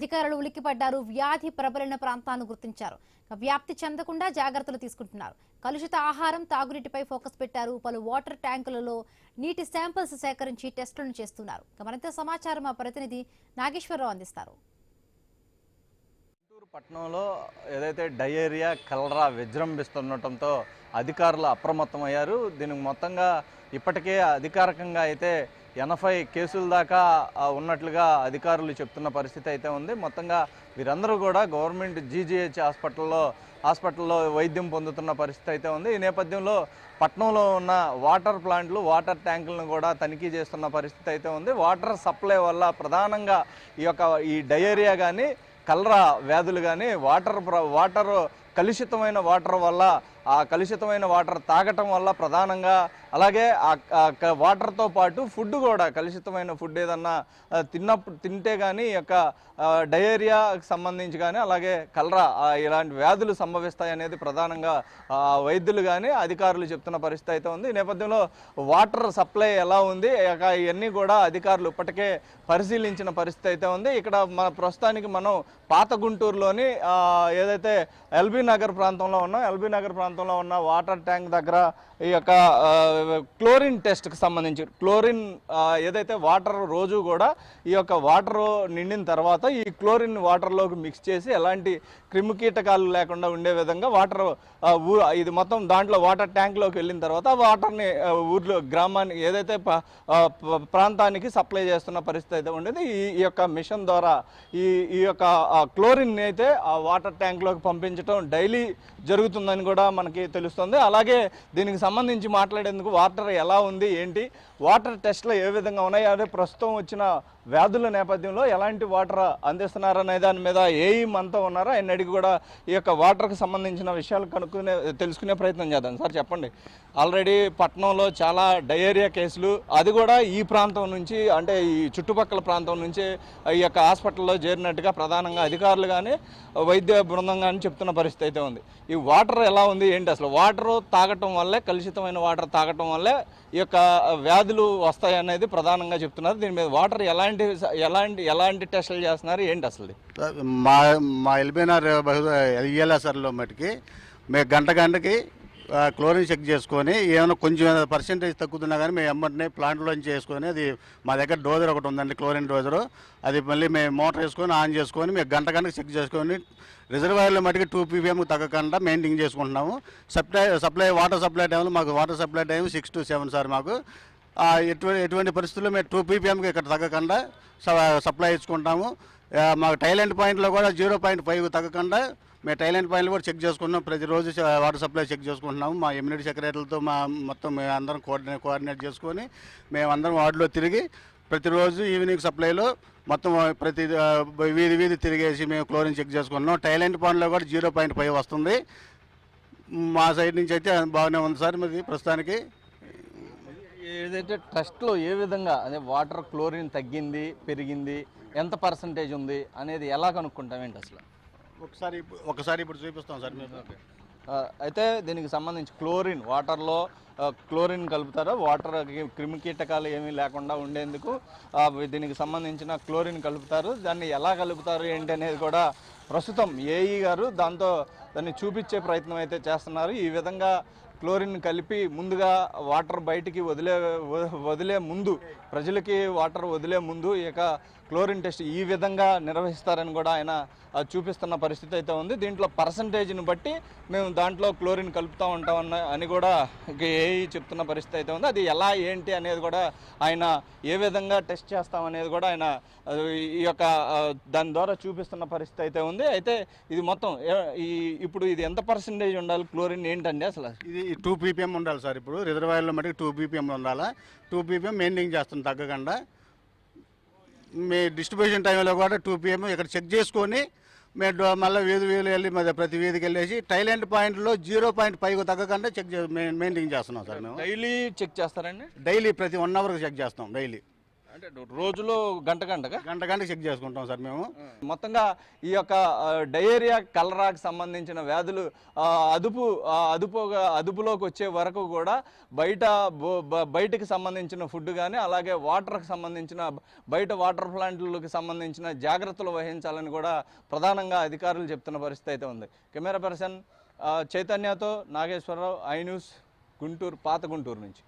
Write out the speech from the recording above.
అధికారులు ఉలిక్కిపడ్డారు. వ్యాధి ప్రబలిన ప్రాంతాలను గుర్తించారు. వ్యాప్తి చెందకుండా జాగ్రత్తలు తీసుకుంటున్నారు. కలుషిత ఆహారం, తాగునీటిపై ఫోకస్ పెట్టారు. పలు వాటర్ ట్యాంకులలో నీటి శాంపిల్స్ సేకరించి టెస్టులను చేస్తున్నారు. మరింత సమాచారం మా ప్రతినిధి నాగేశ్వరరావు అందిస్తారు. గుంటూరు పట్టణంలో ఏదైతే డయేరియా, కలరా విజృంభిస్తుండటంతో అధికారులు అప్రమత్తమయ్యారు. దీనికి మొత్తంగా ఇప్పటికే అధికారికంగా అయితే 80 కేసుల దాకా ఉన్నట్లుగా అధికారులు చెప్తున్న పరిస్థితి అయితే ఉంది. మొత్తంగా వీరందరూ కూడా గవర్నమెంట్ జీజీహెచ్ హాస్పిటల్లో వైద్యం పొందుతున్న పరిస్థితి అయితే ఉంది. ఈ నేపథ్యంలో పట్టణంలో ఉన్న వాటర్ ప్లాంట్లు, వాటర్ ట్యాంకులను కూడా తనిఖీ చేస్తున్న పరిస్థితి అయితే ఉంది. వాటర్ సప్లై వల్ల ప్రధానంగా ఈ డయేరియా కానీ, కలరా వ్యాధులు కానీ వాటర్ కలుషితమైన వాటర్ వల్ల, ఆ కలుషితమైన వాటర్ తాగటం వల్ల ప్రధానంగా, అలాగే వాటర్తో పాటు ఫుడ్ కూడా కలుషితమైన ఫుడ్ ఏదన్నా తింటే కానీ డయేరియాకి సంబంధించి కానీ, అలాగే కలరా ఇలాంటి వ్యాధులు సంభవిస్తాయి అనేది ప్రధానంగా వైద్యులు కానీ అధికారులు చెప్తున్న పరిస్థితి అయితే ఉంది. ఈ నేపథ్యంలో వాటర్ సప్లై ఎలా ఉంది, ఇవన్నీ కూడా అధికారులు ఇప్పటికే పరిశీలించిన పరిస్థితి అయితే ఉంది. ఇక్కడ ప్రస్తుతానికి మనం పాత గుంటూరులోని ఏదైతే ఎల్బీ నగర్ ప్రాంతంలో ఉన్న వాటర్ ట్యాంక్ దగ్గర ఈ క్లోరిన్ టెస్ట్కి సంబంధించి క్లోరిన్ ఏదైతే వాటర్ రోజు కూడా ఈ వాటర్ నిండిన తర్వాత ఈ క్లోరిన్ వాటర్లోకి మిక్స్ చేసి ఎలాంటి క్రిమికీటకాలు లేకుండా ఉండే విధంగా వాటర్ ఇది మొత్తం దాంట్లో వాటర్ ట్యాంక్లోకి వెళ్ళిన తర్వాత ఆ వాటర్ని గ్రామానికి ఏదైతే ప్రాంతానికి సప్లై చేస్తున్న పరిస్థితి అయితే ఉండేది. ఈ మిషన్ ద్వారా ఈ క్లోరిన్ అయితే ఆ వాటర్ ట్యాంక్లోకి పంపించడం డైలీ జరుగుతుందని కూడా మనకి తెలుస్తుంది. అలాగే దీనికి సంబంధించి మాట్లాడేందుకు వాటర్ ఎలా ఉంది, ఏంటి, వాటర్ టెస్ట్లు ఏ విధంగా ఉన్నాయి, అదే ప్రస్తుతం వచ్చిన వ్యాధుల నేపథ్యంలో ఎలాంటి వాటర్ అందిస్తున్నారనే దాని మీద ఏఈ మనతో ఉన్నారో ఆయన అడిగి కూడా ఈ వాటర్కి సంబంధించిన విషయాలు తెలుసుకునే ప్రయత్నం చేద్దాం. సార్ చెప్పండి, ఆల్రెడీ పట్టణంలో చాలా డయేరియా కేసులు, అది కూడా ఈ ప్రాంతం నుంచి, అంటే ఈ చుట్టుపక్కల ప్రాంతం నుంచి ఈ హాస్పిటల్లో చేరినట్టుగా ప్రధానంగా అధికారులు కానీ వైద్య బృందం కానీ చెప్తున్న పరిస్థితి అయితే ఉంది. ఈ వాటర్ ఎలా ఉంది, ఏంటి, అసలు వాటర్ తాగటం వల్లే, కలుషితమైన వాటర్ తాగటం వల్లే ఈ వ్యాధులు వస్తాయి అనేది ప్రధానంగా చెప్తున్నారు. దీని మీద వాటర్ ఎలాంటి టెస్టులు చేస్తున్నారు, ఏంటి అసలు? మా ఎల్బీనగర్ ఈఎల్ఎస్ఆర్లో మటుకి మేము గంటకి క్లోరిన్ చెక్ చేసుకొని ఏమైనా కొంచెం పర్సెంటేజ్ తగ్గుతున్నా కానీ మేము ఎమ్మటినే ప్లాంట్లోంచి చేసుకొని, అది మా దగ్గర డోజర్ ఒకటి ఉందండి, క్లోరిన్ డోజరు, అది మళ్ళీ మేము మోటార్ వేసుకొని ఆన్ చేసుకొని మేము గంటకి చెక్ చేసుకొని రిజర్వాయర్లో మటుకు 2 ppm తగ్గకుండా మెయింటైన్ చేసుకుంటున్నాము. వాటర్ సప్లై టైంలో మాకు water supply time 6 to 7 sir. మాకు ఎటువంటి పరిస్థితుల్లో మేము 2 ppmకి ఇక్కడ తగ్గకుండా సప్లై ఇచ్చుకుంటాము. మాకు టైలెంట్ పాయింట్లో కూడా 0.5 తగ్గకుండా మేము టైలెంట్ పాయింట్లు కూడా చెక్ చేసుకుంటున్నాం. ప్రతిరోజు వాటర్ సప్లై చెక్ చేసుకుంటున్నాము. మా ఇమ్యూనిటీ సెక్రటరీలతో మొత్తం మేము అందరం కోఆర్డినేట్ చేసుకొని మేమందరం వార్డులో తిరిగి ప్రతిరోజు ఈవినింగ్ సప్లైలో మొత్తం ప్రతి వీధి తిరిగేసి మేము క్లోరిన్ చెక్ చేసుకుంటున్నాం. టైలెంట్ పాయింట్లో కూడా 0.5 వస్తుంది. మా సైడ్ నుంచి అయితే బాగానే ఉంది సార్. మరి ప్రస్తుతానికి ఏదైతే టెస్ట్లో ఏ విధంగా అదే వాటర్ క్లోరిన్ తగ్గింది, పెరిగింది, ఎంత పర్సంటేజ్ ఉంది అనేది ఎలా కనుక్కుంటాం, ఏంటి అసలు? ఒకసారి ఇప్పుడు చూపిస్తాం సార్ మేము. అయితే దీనికి సంబంధించి వాటర్లో క్లోరిన్ కలుపుతారో, వాటర్ క్రిమికీటకాలు ఏమీ లేకుండా ఉండేందుకు దీనికి సంబంధించిన క్లోరిన్ కలుపుతారు. దాన్ని ఎలా కలుపుతారు ఏంటి అనేది కూడా ప్రస్తుతం ఏఈ గారు దాన్ని చూపించే ప్రయత్నం అయితే చేస్తున్నారు. ఈ విధంగా క్లోరిన్ కలిపి ముందుగా వాటర్ బయటికి వదిలే ముందు, ప్రజలకి వాటర్ వదిలే ముందు క్లోరిన్ టెస్ట్ ఈ విధంగా నిర్వహిస్తారని కూడా ఆయన చూపిస్తున్న పరిస్థితి అయితే ఉంది. దీంట్లో పర్సంటేజ్ని బట్టి మేము దాంట్లో క్లోరిన్ కలుపుతూ ఉంటాం అని కూడా ఏఈ చెప్తున్న పరిస్థితి అయితే ఉంది. అది ఎలా ఏంటి అనేది కూడా ఆయన ఏ విధంగా టెస్ట్ చేస్తామనేది కూడా ఆయన దాని ద్వారా చూపిస్తున్న పరిస్థితి అయితే ఉంది. అయితే ఇది మొత్తం ఇప్పుడు ఇది ఎంత పర్సంటేజ్ ఉండాలి క్లోరిన్ ఏంటండి అసలు? ఇది 2 ppm ఉండాలి సార్. ఇప్పుడు రిజర్వాయర్లో మటుకు 2 ppm ఉండాలా. 2 ppm మెయింటైన్ చేస్తుంది తగ్గకుండా. మీ డిస్ట్రిబ్యూషన్ టైంలో కూడా 2 pm ఇక్కడ చెక్ చేసుకొని మేము మళ్ళీ వీధి వెళ్ళి ప్రతి వీధికి వెళ్ళేసి టైలెంట్ పాయింట్లో 0.5 తగ్గకుండా మెయింటైన్ చేస్తున్నాం సార్. మేము డైలీ చెక్ చేస్తారండి? డైలీ ప్రతి 1 hourకి చెక్ చేస్తాం డైలీ. అంటే రోజులో గంటగా గంటకి చెక్ చేసుకుంటాం సార్ మేము. మొత్తంగా ఈ యొక్క డయేరియా కలరాకు సంబంధించిన వ్యాధులు అదుపులోకి వచ్చే వరకు కూడా బయటకు సంబంధించిన ఫుడ్ కానీ అలాగే వాటర్కి సంబంధించిన బయట వాటర్ ప్లాంట్లకు సంబంధించిన జాగ్రత్తలు వహించాలని కూడా ప్రధానంగా అధికారులు చెప్తున్న పరిస్థితి అయితే ఉంది. కెమెరా పర్సన్ చైతన్యతో నాగేశ్వరరావు, ఐ న్యూస్, గుంటూరు, పాత గుంటూరు నుంచి.